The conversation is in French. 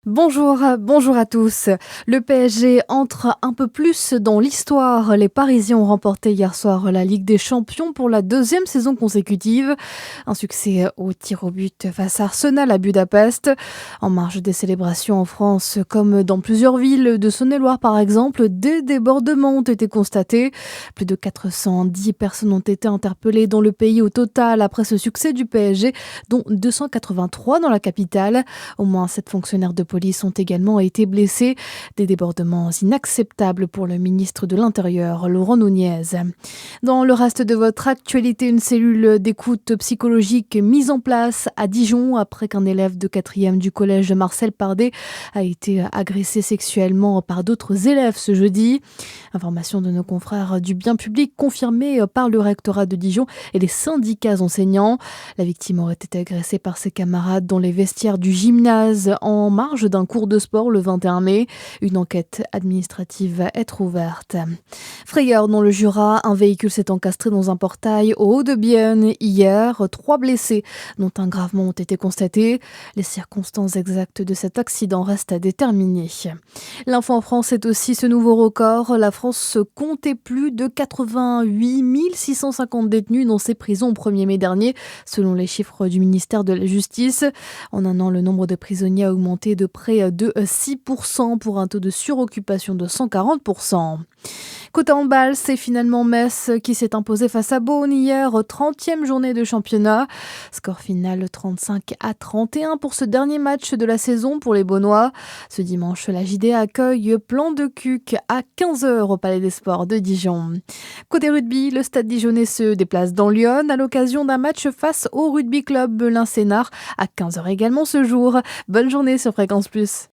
Bonjour à tous. Le PSG entre un peu plus dans l'histoire. Les Parisiens ont remporté hier soir la Ligue des Champions pour la deuxième saison consécutive. Un succès au tir au but face à Arsenal à Budapest. En marge des célébrations en France, comme dans plusieurs villes de Saône-et-Loire par exemple, des débordements ont été constatés. Plus de 410 personnes ont été interpellées dans le pays au total après ce succès du PSG, dont 283 dans la capitale. Au moins 7 fonctionnaires de police ont également été blessés. Des débordements inacceptables pour le ministre de l'Intérieur, Laurent Nunez. Dans le reste de votre actualité, une cellule d'écoute psychologique mise en place à Dijon après qu'un élève de 4e du collège Marcel Pardet a été agressé sexuellement par d'autres élèves ce jeudi. Information de nos confrères du bien public confirmée par le rectorat de Dijon et les syndicats enseignants. La victime aurait été agressée par ses camarades dans les vestiaires du gymnase en marge d'un cours de sport le 21 mai. Une enquête administrative va être ouverte. Frayeur dans le Jura, un véhicule s'est encastré dans un portail au Haut-de-Bienne hier. 3 blessés, dont un gravement, ont été constatés. Les circonstances exactes de cet accident restent à déterminer. L'info en France est aussi ce nouveau record. La France comptait plus de 88 650 détenus dans ses prisons au 1er mai dernier, selon les chiffres du ministère de la Justice. En un an, le nombre de prisonniers a augmenté de près de 6% pour un taux de suroccupation de 140%. Côté handball, c'est finalement Metz qui s'est imposé face à Beaune hier, 30e journée de championnat. Score final 35-31 pour ce dernier match de la saison pour les Beaunois. Ce dimanche, la JDA accueille Plan de Cuc à 15h au Palais des Sports de Dijon. Côté rugby, le Stade Dijonnais se déplace dans Lyon à l'occasion d'un match face au Rugby Club Belin-Sénart à 15h également ce jour. Bonne journée sur Fréquence Plus.